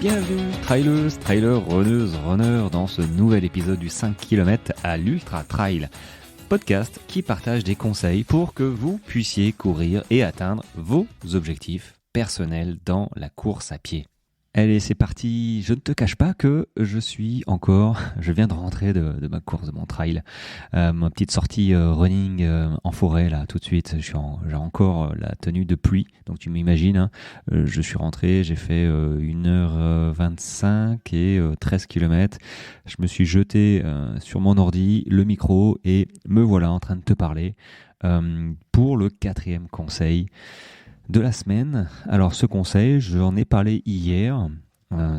Bienvenue trailers, trailers, runneuses, runners dans ce nouvel épisode du 5 km à l'Ultra Trail, podcast qui partage des conseils pour que vous puissiez courir et atteindre vos objectifs personnels dans la course à pied. Allez, c'est parti. Je ne te cache pas que je viens de rentrer de ma course, de mon trail, ma petite sortie running en forêt là tout de suite. J'ai encore la tenue de pluie, donc tu m'imagines. Hein, je suis rentré, j'ai fait 1h25 et 13 km. Je me suis jeté sur mon ordi, le micro et me voilà en train de te parler pour le 4e conseil de la semaine. Alors ce conseil, j'en ai parlé hier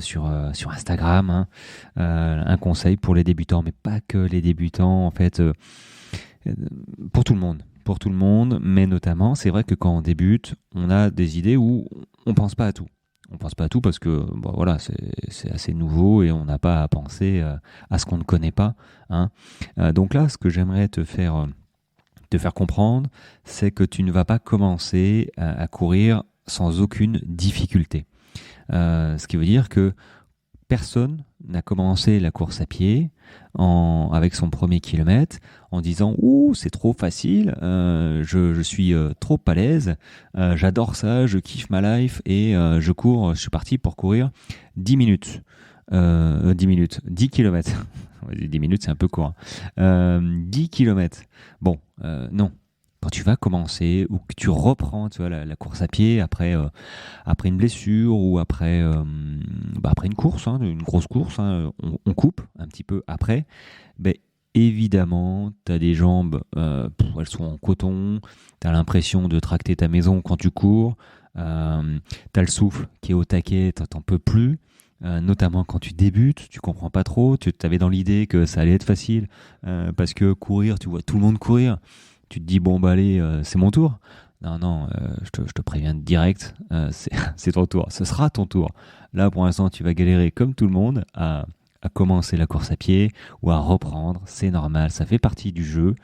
sur Instagram, hein, un conseil pour les débutants, mais pas que les débutants en fait, pour tout le monde, mais notamment c'est vrai que quand on débute, on a des idées où on pense pas à tout. On pense pas à tout parce que voilà, c'est assez nouveau et on n'a pas à penser à ce qu'on ne connaît pas, hein. Donc là, ce que j'aimerais te faire comprendre, c'est que tu ne vas pas commencer à courir sans aucune difficulté. Ce qui veut dire que personne n'a commencé la course à pied avec son premier kilomètre en disant « Ouh, c'est trop facile, je suis trop à l'aise, j'adore ça, je kiffe ma life et je suis parti pour courir 10 minutes. 10 kilomètres. 10 minutes, c'est un peu court. 10 kilomètres. Bon, non. Quand tu vas commencer ou que tu reprends la course à pied après une blessure ou après une course, hein, une grosse course, hein, on coupe un petit peu après, évidemment, tu as des jambes, elles sont en coton, tu as l'impression de tracter ta maison quand tu cours, tu as le souffle qui est au taquet, tu n'en peux plus. Notamment quand tu débutes, tu comprends pas trop, tu avais dans l'idée que ça allait être facile parce que courir, tu vois tout le monde courir, tu te dis bon allez, c'est mon tour. Non, je te préviens direct, c'est ton tour, ce sera ton tour. Là pour l'instant tu vas galérer comme tout le monde à commencer la course à pied ou à reprendre, c'est normal, ça fait partie du jeu.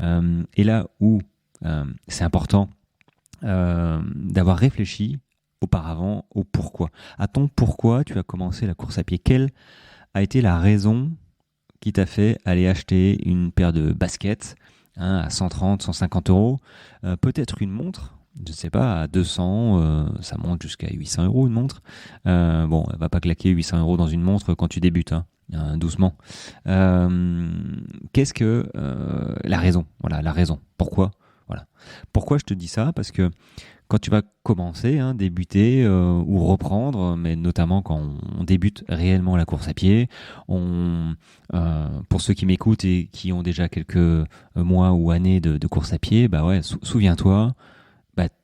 Et là où c'est important d'avoir réfléchi auparavant au pourquoi. À ton pourquoi tu as commencé la course à pied. Quelle a été la raison qui t'a fait aller acheter une paire de baskets à 130, 150 euros, peut-être une montre, je ne sais pas, à 200, ça monte jusqu'à 800 euros une montre. Elle va pas claquer 800 euros dans une montre quand tu débutes, doucement. Qu'est-ce que la raison? Voilà, la raison. Pourquoi? Voilà. Pourquoi je te dis ça? Parce que quand tu vas commencer, débuter ou reprendre, mais notamment quand on débute réellement la course à pied, pour ceux qui m'écoutent et qui ont déjà quelques mois ou années de course à pied, souviens-toi,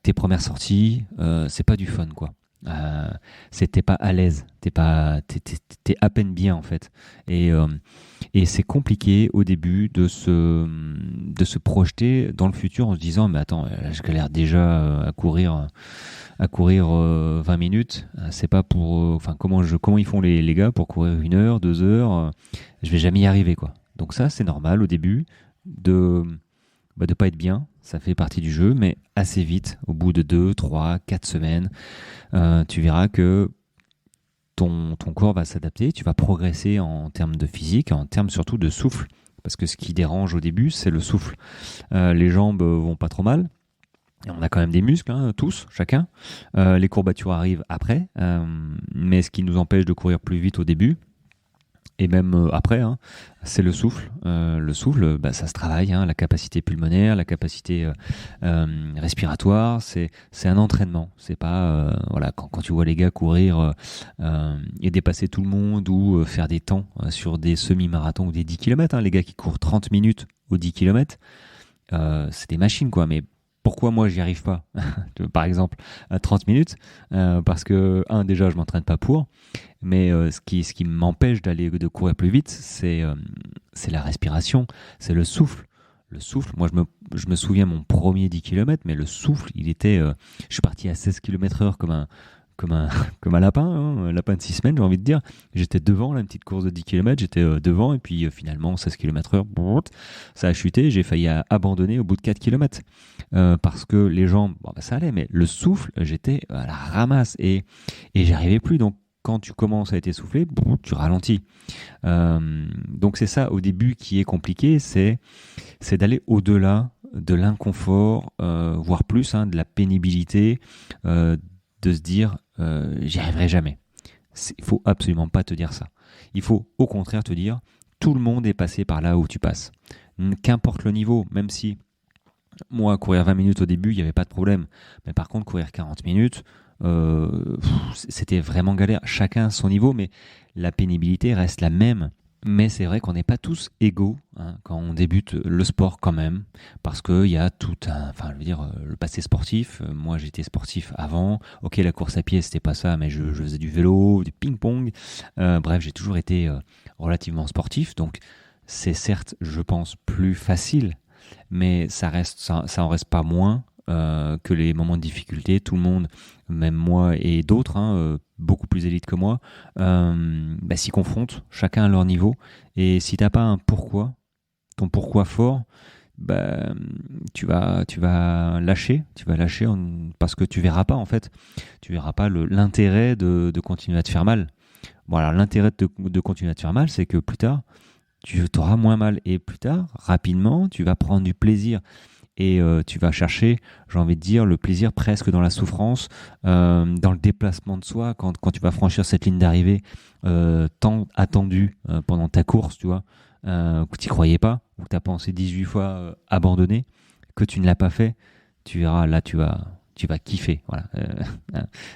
tes premières sorties, c'est pas du fun, quoi. T'es pas à l'aise, t'es à peine bien en fait, et c'est compliqué au début de se projeter dans le futur en se disant mais attends, là, je galère déjà à courir 20 minutes, c'est pas pour comment ils font les gars pour courir 1 heure, 2 heures, je vais jamais y arriver, quoi. Donc ça c'est normal au début de pas être bien, ça fait partie du jeu, mais assez vite, au bout de 2, 3, 4 semaines, tu verras que ton corps va s'adapter, tu vas progresser en termes de physique, en termes surtout de souffle, parce que ce qui dérange au début, c'est le souffle. Les jambes vont pas trop mal, et on a quand même des muscles, tous, chacun. Les courbatures arrivent après, mais ce qui nous empêche de courir plus vite au début, et même après, c'est le souffle. Le souffle, ça se travaille, la capacité pulmonaire, la capacité respiratoire, c'est un entraînement. C'est pas quand tu vois les gars courir et dépasser tout le monde ou faire des temps sur des semi-marathons ou des 10 km, les gars qui courent 30 minutes aux 10 km, c'est des machines, quoi. Mais pourquoi moi j'y arrive pas? Par exemple, à 30 minutes, parce que déjà je m'entraîne pas pour, mais ce qui m'empêche de courir plus vite, c'est la respiration, c'est le souffle. Le souffle, moi je me souviens mon premier 10 km, mais le souffle, il était, je suis parti à 16 km/h comme un lapin, un lapin de 6 semaines, j'ai envie de dire. J'étais devant, là, une petite course de 10 km, j'étais devant, et puis finalement, 16 km/h, ça a chuté, j'ai failli abandonner au bout de 4 km. Parce que les jambes, ça allait, mais le souffle, j'étais à la ramasse, et j'y arrivais plus. Donc, quand tu commences à être essoufflé, tu ralentis. Donc c'est ça au début qui est compliqué, c'est d'aller au-delà de l'inconfort, voire plus, de la pénibilité, de se dire j'y arriverai jamais. Il faut absolument pas te dire ça. Il faut au contraire te dire tout le monde est passé par là où tu passes. Qu'importe le niveau, même si moi courir 20 minutes au début, il n'y avait pas de problème. Mais par contre courir 40 minutes, c'était vraiment galère. Chacun à son niveau, mais la pénibilité reste la même. Mais c'est vrai qu'on n'est pas tous égaux quand on débute le sport quand même, parce qu'il y a tout le passé sportif. Moi, j'étais sportif avant. Ok, la course à pied, c'était pas ça, mais je faisais du vélo, du ping-pong. Bref, j'ai toujours été relativement sportif, donc c'est certes, je pense, plus facile, mais ça en reste pas moins que les moments de difficulté. Tout le monde, même moi et d'autres, beaucoup plus élites que moi, s'y confrontent, chacun à leur niveau. Et si t'as pas un pourquoi, ton pourquoi fort, tu vas lâcher, parce que tu verras pas en fait, tu verras pas l'intérêt de continuer à te faire mal. Bon, alors l'intérêt de continuer à te faire mal, c'est que plus tard, tu auras moins mal, et plus tard, rapidement, tu vas prendre du plaisir. Et tu vas chercher, j'ai envie de dire, le plaisir presque dans la souffrance, dans le déplacement de soi, quand tu vas franchir cette ligne d'arrivée tant attendue pendant ta course, tu vois, que tu n'y croyais pas, ou que tu as pensé 18 fois abandonner, que tu ne l'as pas fait, tu verras, là tu vas kiffer, voilà.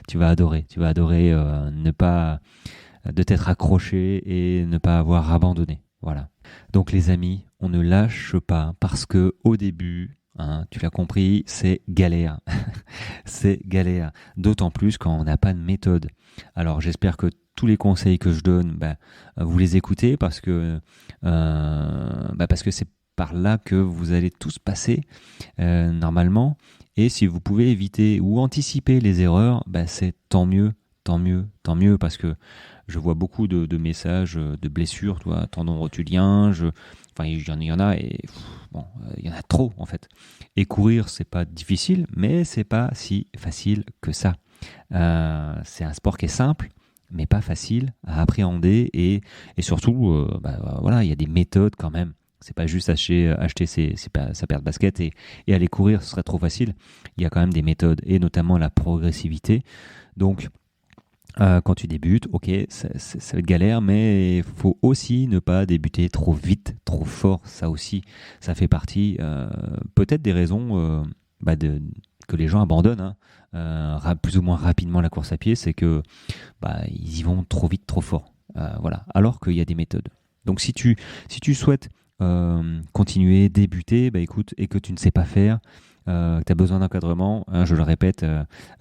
Tu vas adorer ne pas de t'être accroché et ne pas avoir abandonné, voilà. Donc les amis, on ne lâche pas, parce que au début, tu l'as compris, c'est galère. C'est galère. D'autant plus quand on n'a pas de méthode. Alors j'espère que tous les conseils que je donne, vous les écoutez, parce que c'est par là que vous allez tous passer normalement. Et si vous pouvez éviter ou anticiper les erreurs, c'est tant mieux, parce que je vois beaucoup de messages de blessures, toi, tendon rotulien, il y en a, et il y en a trop en fait. Et courir, c'est pas difficile, mais c'est pas si facile que ça. C'est un sport qui est simple, mais pas facile à appréhender, et surtout, il y a des méthodes quand même. C'est pas juste acheter sa paire de baskets et aller courir, ce serait trop facile. Il y a quand même des méthodes, et notamment la progressivité. Donc, quand tu débutes, ok, ça va être galère, mais il faut aussi ne pas débuter trop vite, trop fort. Ça aussi, ça fait partie peut-être des raisons que les gens abandonnent plus ou moins rapidement la course à pied, c'est que ils y vont trop vite, trop fort. Voilà. Alors qu'il y a des méthodes. Donc si tu souhaites continuer, débuter, écoute, et que tu ne sais pas faire, que tu as besoin d'encadrement, je le répète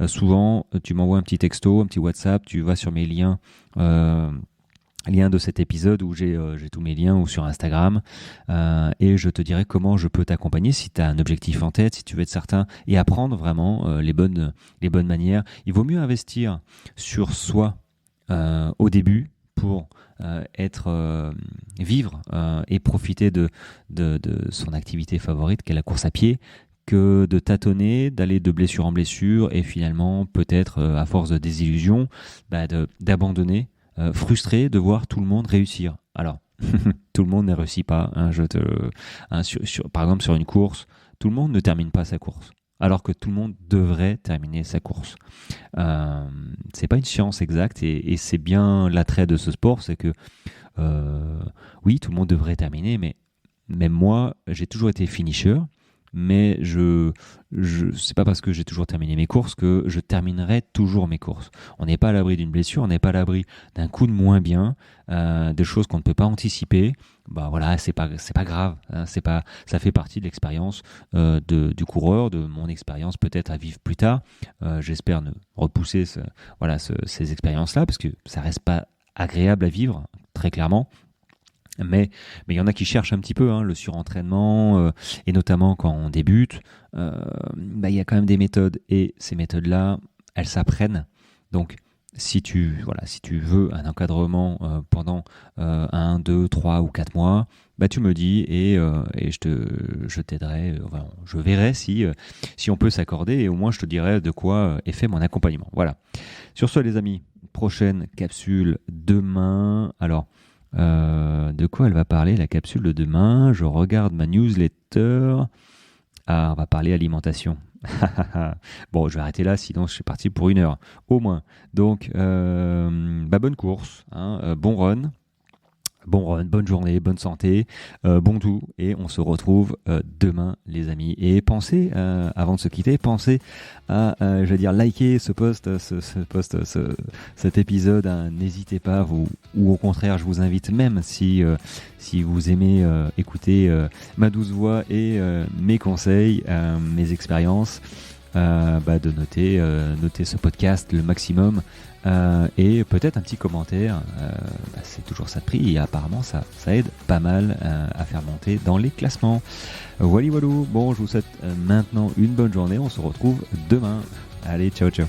souvent, tu m'envoies un petit texto, un petit WhatsApp, tu vas sur mes liens de cet épisode où j'ai tous mes liens, ou sur Instagram, et je te dirai comment je peux t'accompagner si tu as un objectif en tête, si tu veux être certain et apprendre vraiment les bonnes manières. Il vaut mieux investir sur soi au début pour vivre et profiter de son activité favorite, qu'est la course à pied, que de tâtonner, d'aller de blessure en blessure, et finalement peut-être à force de désillusion, d'abandonner, frustré de voir tout le monde réussir. Alors tout le monde ne réussit pas, par exemple sur une course, tout le monde ne termine pas sa course, alors que tout le monde devrait terminer sa course. C'est pas une science exacte, et c'est bien l'attrait de ce sport, c'est que oui, tout le monde devrait terminer, mais même moi, j'ai toujours été finisher, mais c'est pas parce que j'ai toujours terminé mes courses que je terminerai toujours mes courses. On n'est pas à l'abri d'une blessure, on n'est pas à l'abri d'un coup de moins bien, de choses qu'on ne peut pas anticiper. C'est pas grave, ça fait partie de l'expérience du coureur, de mon expérience peut-être à vivre plus tard. J'espère ne repousser ces expériences-là, parce que ça reste pas agréable à vivre, très clairement. Mais il y en a qui cherchent un petit peu le surentraînement, et notamment quand on débute, il y a quand même des méthodes, et ces méthodes-là, elles s'apprennent. Donc, si tu veux un encadrement pendant 1, 2, 3 ou 4 mois, tu me dis et je t'aiderai. Je verrai si on peut s'accorder et au moins je te dirai de quoi est fait mon accompagnement. Voilà. Sur ce, les amis, prochaine capsule demain. Alors, de quoi elle va parler, la capsule de demain? Je regarde ma newsletter. Ah, on va parler alimentation. Bon, je vais arrêter là, sinon je suis parti pour 1 heure, au moins. Donc, bonne course, bon run. Bonne journée, bonne santé, bon tout, et on se retrouve demain, les amis. Et pensez, avant de se quitter, pensez à, liker ce post, cet épisode. N'hésitez pas, ou au contraire, je vous invite même si vous aimez écouter ma douce voix et mes conseils, mes expériences, de noter ce podcast le maximum. Et peut-être un petit commentaire, c'est toujours ça de prix et apparemment ça aide pas mal à faire monter dans les classements. Voilà. Bon, je vous souhaite maintenant une bonne journée, on se retrouve demain. Allez, ciao ciao.